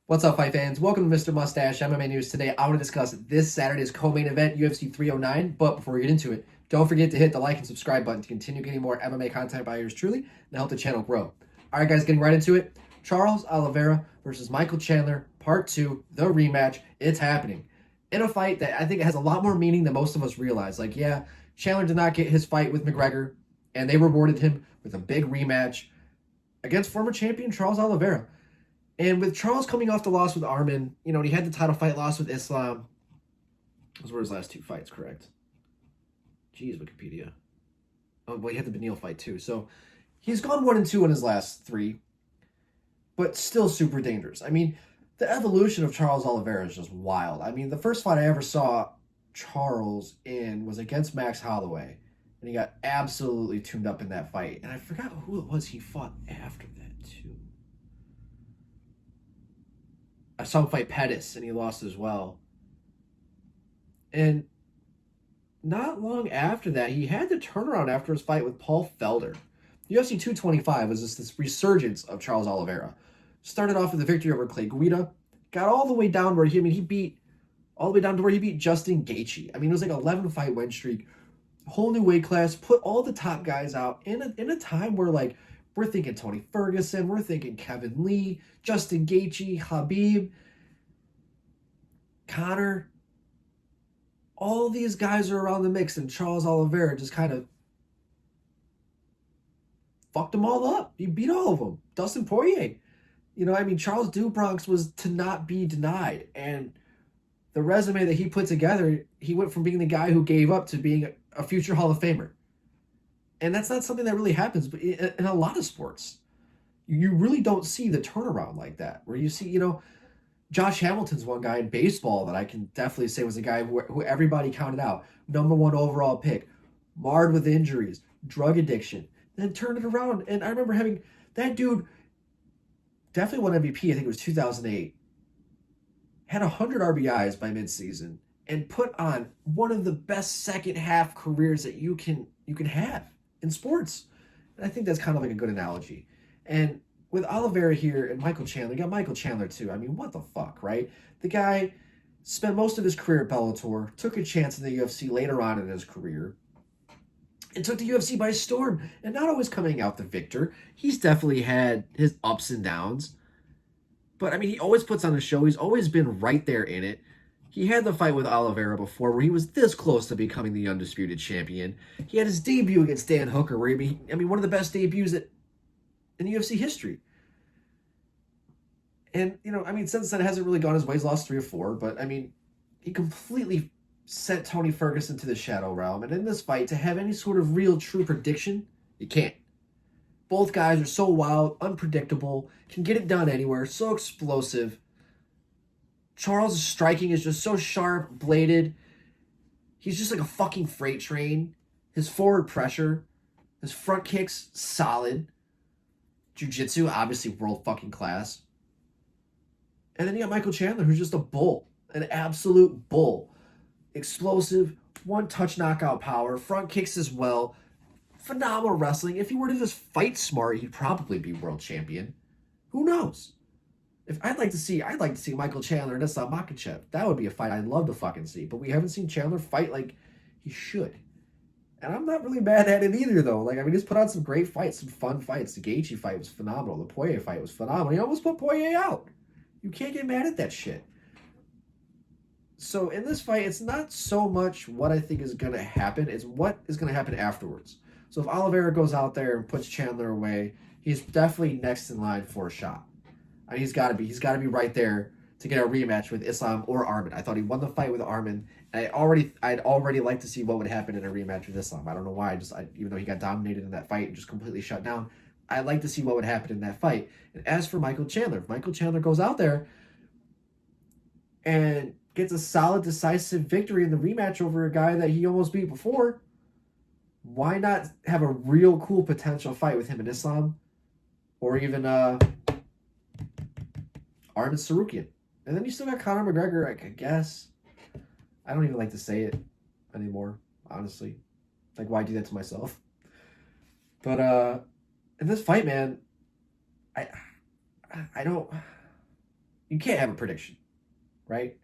What's up, fight fans? Welcome to Mr. Mustache MMA News. Today, I want to discuss this Saturday's co-main event, UFC 309. But before we get into it, don't forget to hit the like and subscribe button to continue getting more MMA content by yours truly and help the channel grow. All right, guys, getting right into it. Charles Oliveira versus Michael Chandler, Part 2, the rematch. It's happening. In a fight that I think has a lot more meaning than most of us realize. Like, yeah, Chandler did not get his fight with McGregor, and they rewarded him with a big rematch against former champion Charles Oliveira. And with Charles coming off the loss with Armin, he had the title fight loss with Islam. Those were his last two fights, correct? Jeez, Wikipedia. Oh, well, he had the Beneil fight too. So he's gone 1-2 in his last three, but still super dangerous. I mean, the evolution of Charles Oliveira is just wild. I mean, the first fight I ever saw Charles in was against Max Holloway, and he got absolutely tuned up in that fight. And I forgot who it was he fought after that, too. I saw him fight Pettis, and he lost as well. And not long after that, he had the turnaround after his fight with Paul Felder. UFC 225 was just this resurgence of Charles Oliveira. Started off with a victory over Clay Guida, got all the way down where he beat all the way down to where he beat Justin Gaethje. I mean, it was like an 11 fight win streak, whole new weight class, put all the top guys out in a time where like we're thinking Tony Ferguson, we're thinking Kevin Lee, Justin Gaethje, Khabib, Connor. All these guys are around the mix, and Charles Oliveira just kind of fucked them all up. He beat all of them. Dustin Poirier. Charles Dubronx was to not be denied. And the resume that he put together, he went from being the guy who gave up to being a future Hall of Famer. And that's not something that really happens in a lot of sports. You really don't see the turnaround like that, where you see, Josh Hamilton's one guy in baseball that I can definitely say was a guy who everybody counted out. Number one overall pick, marred with injuries, drug addiction, then turned it around. And I remember having that dude definitely won MVP. I think it was 2008. Had 100 RBIs by midseason and put on one of the best second half careers that you can have in sports. And I think that's kind of like a good analogy. And with Oliveira here and Michael Chandler, you got Michael Chandler too. I mean, what the fuck, right? The guy spent most of his career at Bellator, took a chance in the UFC later on in his career, and took the UFC by storm, and not always coming out the victor. He's definitely had his ups and downs, but I mean, he always puts on a show. He's always been right there in it. He had the fight with Oliveira before where he was this close to becoming the undisputed champion. He had his debut against Dan Hooker, where one of the best debuts in UFC history. And, since then, it hasn't really gone his way. He's lost 3 or 4, but, he completely sent Tony Ferguson to the shadow realm. And in this fight, to have any sort of real, true prediction, you can't. Both guys are so wild, unpredictable, can get it done anywhere, so explosive. Charles' striking is just so sharp, bladed. He's just like a fucking freight train. His forward pressure, his front kicks, solid. Jiu-jitsu, obviously world fucking class. And then you got Michael Chandler, who's just a bull, an absolute bull. Explosive, one-touch knockout power, front kicks as well. Phenomenal wrestling. If he were to just fight smart, he'd probably be world champion. Who knows? I'd like to see Michaal Chandler and Islam Makhachev. That would be a fight I'd love to fucking see. But we haven't seen Chandler fight like he should. And I'm not really mad at it either, though. He's put on some great fights, some fun fights. The Gaethje fight was phenomenal. The Poirier fight was phenomenal. He almost put Poirier out. You can't get mad at that shit. So in this fight, it's not so much what I think is going to happen. It's what is going to happen afterwards. So if Oliveira goes out there and puts Chandler away, he's definitely next in line for a shot. I mean, he's got to be. He's got to be right there to get a rematch with Islam or Armin. I thought he won the fight with Armin, and I'd already like to see what would happen in a rematch with Islam. I don't know why. Even though he got dominated in that fight and just completely shut down, I'd like to see what would happen in that fight. And as for Michael Chandler, if Michael Chandler goes out there and gets a solid, decisive victory in the rematch over a guy that he almost beat before, why not have a real cool potential fight with him and Islam, or even Armin Sarukian? And then you still got Conor McGregor, I guess. I don't even like to say it anymore, honestly. Like, why do that to myself? But in this fight, man, I don't. You can't have a prediction, right?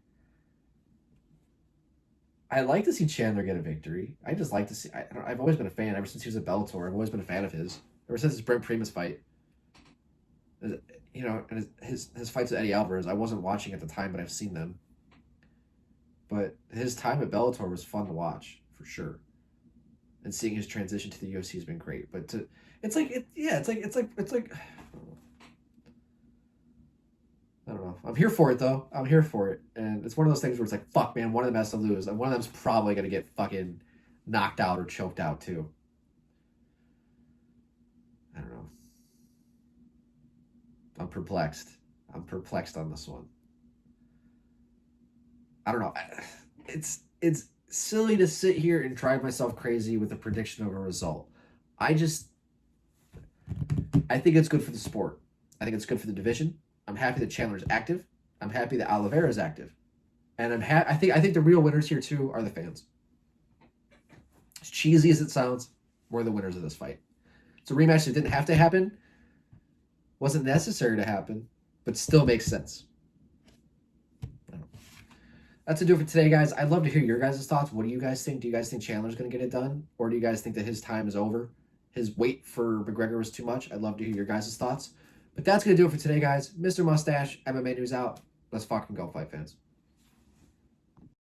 I like to see Chandler get a victory. I just like to see. I've always been a fan ever since he was at Bellator. I've always been a fan of his ever since his Brent Primus fight. You know, and his fights with Eddie Alvarez. I wasn't watching at the time, but I've seen them. But his time at Bellator was fun to watch for sure, and seeing his transition to the UFC has been great. But it's like I don't know. I'm here for it though. I'm here for it, and it's one of those things where it's like, fuck, man, one of them has to lose, and one of them's probably gonna get fucking knocked out or choked out too. I don't know. I'm perplexed. I'm perplexed on this one. I don't know. It's silly to sit here and drive myself crazy with a prediction of a result. I just I think it's good for the sport. I think it's good for the division. I'm happy that Chandler's active. I'm happy that Oliveira is active, and I think the real winners here too are the fans. As cheesy as it sounds, we're the winners of this fight. It's a rematch that didn't have to happen, wasn't necessary to happen, but still makes sense. That's to do it for today, guys. I'd love to hear your guys' thoughts. What do you guys think? Do you guys think Chandler's going to get it done? Or do you guys think that his time is over? His wait for McGregor was too much? I'd love to hear your guys' thoughts. But that's going to do it for today, guys. Mr. Mustache, MMA News out. Let's fucking go, fight fans.